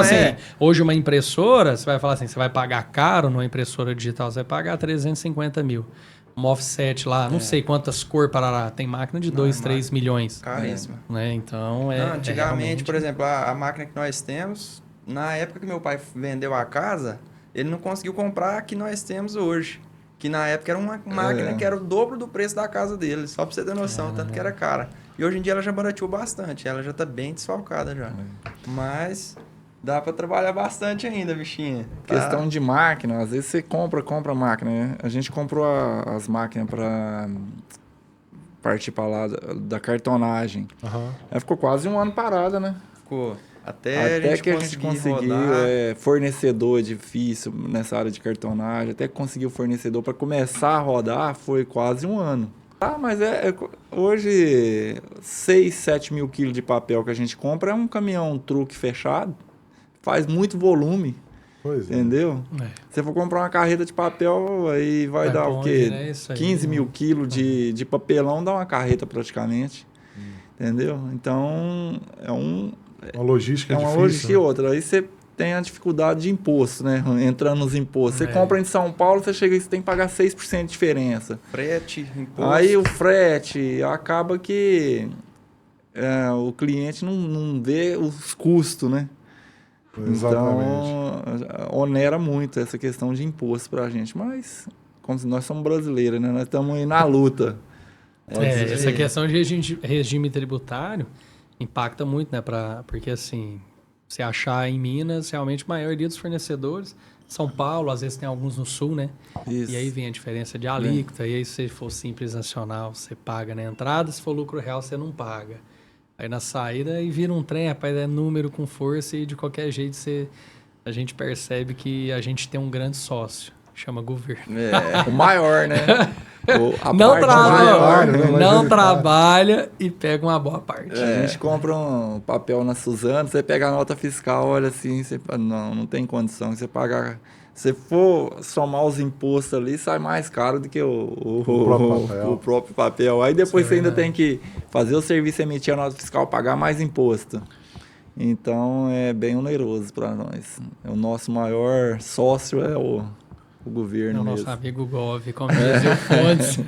tipo assim, hoje uma impressora, você vai falar assim, você vai pagar caro numa impressora digital, você vai pagar 350 mil. Um offset lá, não sei quantas cores parará, tem máquina de 2, 3 milhões. Caríssima. Né? Então, Antigamente, realmente... por exemplo, a máquina que nós temos, na época que meu pai vendeu a casa, ele não conseguiu comprar a que nós temos hoje. Que na época era uma máquina que era o dobro do preço da casa dele, só pra você ter noção, tanto que era cara. E hoje em dia ela já barateou bastante, ela já tá bem desfalcada já. Mas dá pra trabalhar bastante ainda, bichinha. Questão de máquina, às vezes você compra máquina, né? A gente comprou as máquinas pra partir pra lá da cartonagem. Aí ficou quase um ano parada, né? Ficou. Até que a gente conseguiu, fornecedor difícil nessa área de cartonagem, até que conseguiu fornecedor para começar a rodar, foi quase um ano. Mas hoje 6, 7 mil quilos de papel que a gente compra é um caminhão, um truque fechado, faz muito volume, entendeu? Se for comprar uma carreta de papel, aí vai dar o quê? Né? 15 mil quilos de papelão, dá uma carreta praticamente, entendeu? Então, uma logística é uma difícil, logística e outra. Aí você tem a dificuldade de imposto, né? Entrando nos impostos. Você compra em São Paulo, você tem que pagar 6% de diferença. Frete, imposto. Aí o frete acaba que o cliente não vê os custos, né? Exatamente. Então, onera muito essa questão de imposto pra gente. Mas, como nós somos brasileiros, né? Nós estamos aí na luta. Essa questão de regime tributário impacta muito, né? Porque, assim, se achar em Minas, realmente a maioria dos fornecedores, São Paulo, às vezes tem alguns no Sul, né? Isso. E aí vem a diferença de alíquota, e aí se for simples nacional, você paga na entrada, se for lucro real, você não paga. Aí na saída, aí vira um trem, rapaz, é número com força e de qualquer jeito a gente percebe que a gente tem um grande sócio, chama governo. O maior, né? Não trabalha e pega uma boa parte. A gente compra um papel na Suzano, você pega a nota fiscal, olha assim, você não tem condição. Você pagar, se for somar os impostos ali, sai mais caro do que o próprio papel. Aí depois você ainda tem que fazer o serviço, emitir a nota fiscal, pagar mais imposto. Então é bem oneroso para nós. O nosso maior sócio é o governo mesmo. Nosso amigo Gov, como dizia o Fontes.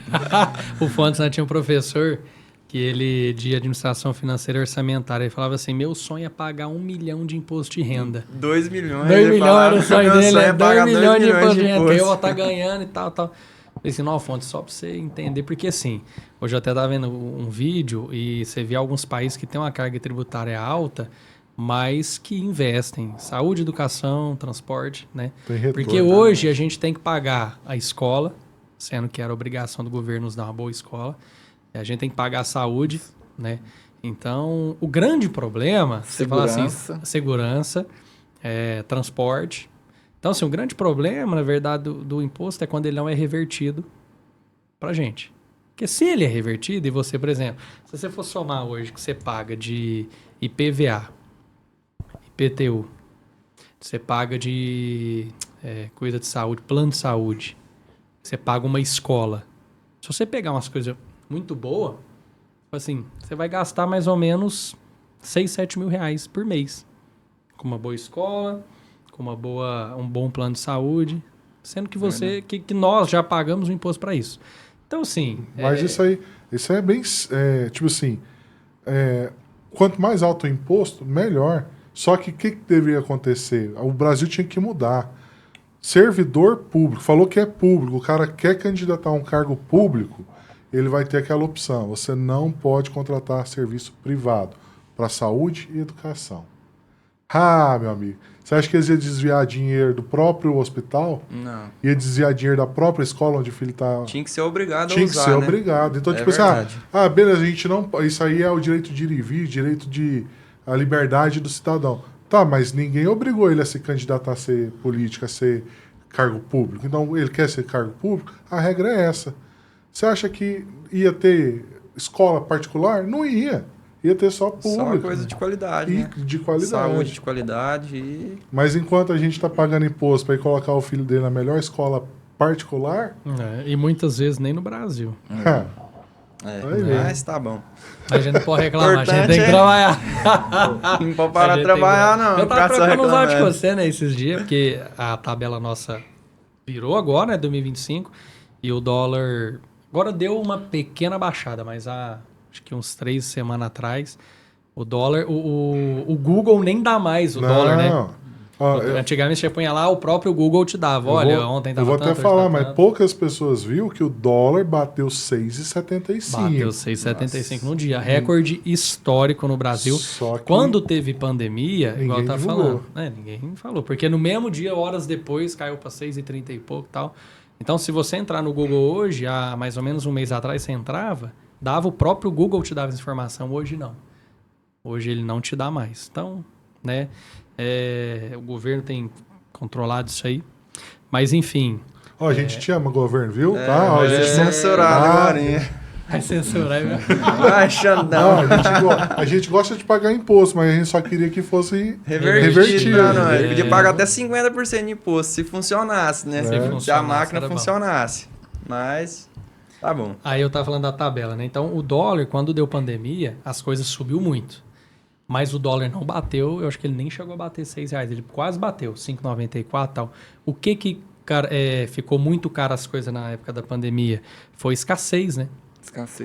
O Fontes, né, tinha um professor que ele, de administração financeira e orçamentária, ele falava assim, meu sonho é pagar 1 milhão de imposto de renda. 2 milhões. 2 milhões era o sonho dele, é 2 milhões de imposto de renda. Eu vou estar ganhando e tal. Eu falei assim, não, Fontes, só para você entender, porque assim, hoje eu até estava vendo um vídeo e você vê alguns países que têm uma carga tributária alta, mas que investem em saúde, educação, transporte, né? Porque hoje a gente tem que pagar a escola, sendo que era obrigação do governo nos dar uma boa escola. A gente tem que pagar a saúde, né? Então, o grande problema, você fala assim, segurança, transporte. Então, assim, o grande problema, na verdade, do imposto é quando ele não é revertido pra gente. Porque se ele é revertido, e você, por exemplo, se você for somar hoje que você paga de IPVA, IPTU, você paga de coisa de saúde, plano de saúde, você paga uma escola. Se você pegar umas coisas muito boas, assim, você vai gastar mais ou menos 6, 7 mil reais por mês. Com uma boa escola, com um bom plano de saúde, sendo que que nós já pagamos o imposto para isso. Então, assim... Mas isso aí é bem... tipo assim, quanto mais alto o imposto, melhor. Só que o que deveria acontecer? O Brasil tinha que mudar. Servidor público, falou que é público, o cara quer candidatar a um cargo público, ele vai ter aquela opção. Você não pode contratar serviço privado para saúde e educação. Meu amigo, você acha que eles iam desviar dinheiro do próprio hospital? Não. Ia desviar dinheiro da própria escola onde o filho está... Tinha que ser obrigado a usar, Tinha que ser obrigado. Então, tipo verdade. assim, beleza, a gente não... Isso aí é o direito de ir e vir, direito de... a liberdade do cidadão. Tá, mas ninguém obrigou ele a se candidatar a ser político, a ser cargo público. Então, ele quer ser cargo público? A regra é essa. Você acha que ia ter escola particular? Não ia. Ia ter só público. Só coisa de qualidade, né? De qualidade. Saúde de qualidade Mas enquanto a gente está pagando imposto para ir colocar o filho dele na melhor escola particular... e muitas vezes nem no Brasil. Mas tá bom. A gente não pode reclamar, a gente tem que trabalhar. Não pode parar de trabalhar, não. Eu tava trocando uns áudios com você, né, esses dias, porque a tabela nossa virou agora, né, 2025, e o dólar agora deu uma pequena baixada, mas acho que uns 3 semanas atrás, o dólar, o Google nem dá mais o dólar, né? Antigamente você punha lá, o próprio Google te dava. Olha, ontem tava tanto. Eu vou até falar, mas poucas pessoas viram que o dólar bateu 6,75. Bateu 6,75 no dia. Recorde histórico no Brasil. Quando teve pandemia, igual tá falando. Ninguém falou. Porque no mesmo dia, horas depois, caiu para 6,30 e pouco e tal. Então, se você entrar no Google hoje, há mais ou menos um mês atrás, você entrava, o próprio Google te dava essa informação. Hoje não. Hoje ele não te dá mais. Então, né? O governo tem controlado isso aí. Mas, enfim... A gente te ama, governo, viu? A gente censurado agora. Vai censurar, viu? Vai, Xandão. A gente gosta de pagar imposto, mas a gente só queria que fosse revertido. Ele podia pagar até 50% de imposto, se funcionasse, né? Se a máquina funcionasse. Mas... tá bom. Aí eu tava falando da tabela, né? Então, o dólar, quando deu pandemia, as coisas subiu muito. Mas o dólar não bateu, eu acho que ele nem chegou a bater R$6. Ele quase bateu, 5,94 e tal. O que ficou muito caro as coisas na época da pandemia? Foi escassez, né?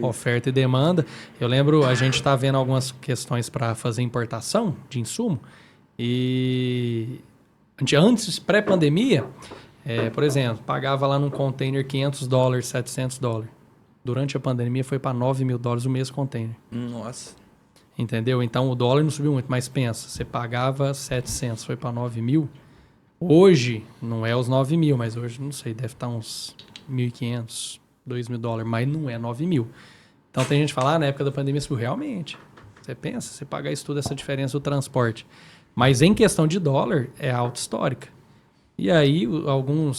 Oferta e demanda. Eu lembro, a gente tá vendo algumas questões para fazer importação de insumo. E antes, pré-pandemia, por exemplo, pagava lá num container $500, $700. Durante a pandemia foi para $9.000 o mesmo container. Nossa. Entendeu? Então o dólar não subiu muito, mas pensa, você pagava 700, foi para 9.000. Hoje, não é os 9.000, mas hoje, não sei, deve estar uns 1.500, $2.000, mas não é 9.000. Então tem gente que fala, na época da pandemia subiu. Realmente, você pensa, você pagar isso tudo, essa diferença do transporte. Mas em questão de dólar, é alta histórica. E aí,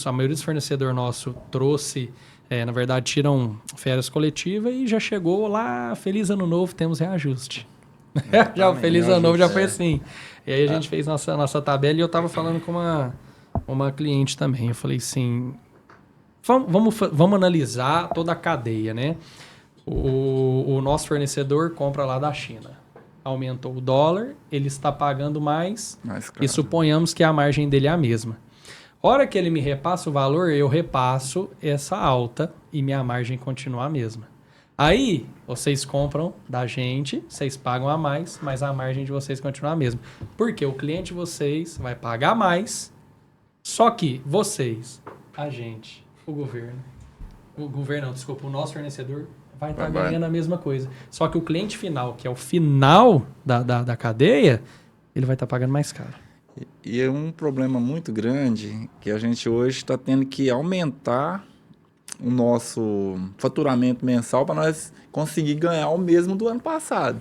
a maioria dos fornecedores nossos trouxe, na verdade, tiram férias coletivas e já chegou lá, feliz ano novo, temos reajuste. Já o Feliz Ano Novo já foi assim. E aí a gente fez nossa tabela e eu tava falando com uma cliente também. Eu falei assim, vamos analisar toda a cadeia, né? O nosso fornecedor compra lá da China. Aumentou o dólar, ele está pagando mais e suponhamos que a margem dele é a mesma. Hora que ele me repassa o valor, eu repasso essa alta e minha margem continua a mesma. Aí, vocês compram da gente, vocês pagam a mais, mas a margem de vocês continua a mesma. Porque o cliente de vocês vai pagar mais, só que vocês, a gente, o nosso fornecedor, vai estar ganhando a mesma coisa. Só que o cliente final, que é o final da cadeia, ele vai estar pagando mais caro. E é um problema muito grande que a gente hoje está tendo que aumentar o nosso faturamento mensal para nós conseguir ganhar o mesmo do ano passado.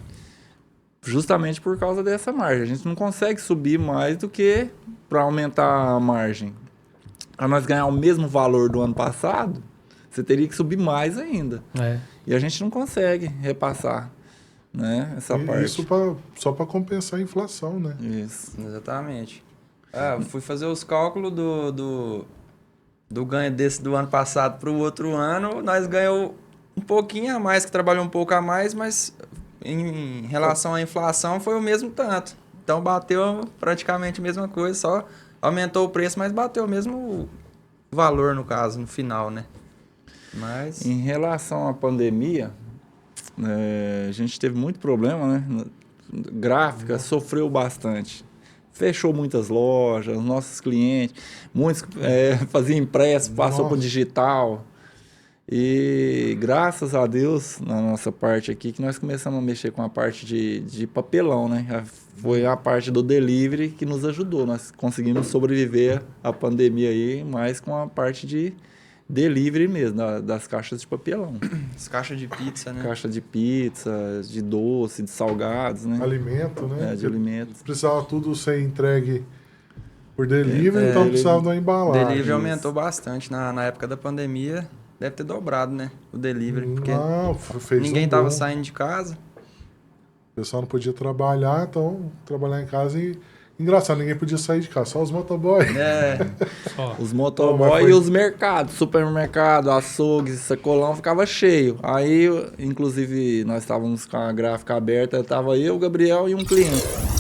Justamente por causa dessa margem. A gente não consegue subir mais do que para aumentar a margem. Para nós ganhar o mesmo valor do ano passado, você teria que subir mais ainda. E a gente não consegue repassar, né, essa parte. Isso só para compensar a inflação, né? Isso. Exatamente. Eu fui fazer os cálculos do ganho desse do ano passado para o outro ano, nós ganhamos um pouquinho a mais, que trabalhou um pouco a mais, mas em relação à inflação foi o mesmo tanto. Então bateu praticamente a mesma coisa, só aumentou o preço, mas bateu o mesmo valor, no caso, no final, né? Mas... Em relação à pandemia, a gente teve muito problema, né? Gráfica sofreu bastante. Fechou muitas lojas, nossos clientes, muitos faziam impresso, passou para o digital. E graças a Deus, na nossa parte aqui, que nós começamos a mexer com a parte de papelão, né? Foi a parte do delivery que nos ajudou. Nós conseguimos sobreviver à pandemia aí, mas com a parte de delivery mesmo, das caixas de papelão. As caixas de pizza, né? Caixa de pizza, de doce, de salgados, né? Alimento, né? De alimentos. Precisava tudo ser entregue por delivery, então precisava da embalagem. O delivery aumentou bastante. Na época da pandemia, deve ter dobrado, né? O delivery, porque ninguém estava saindo de casa. O pessoal não podia trabalhar, então trabalhar em casa e Engraçado, ninguém podia sair de casa, só os motoboys. Os motoboys e os mercados, supermercado, açougue, sacolão, ficava cheio. Aí, inclusive, nós estávamos com a gráfica aberta, tava eu, o Gabriel e um cliente.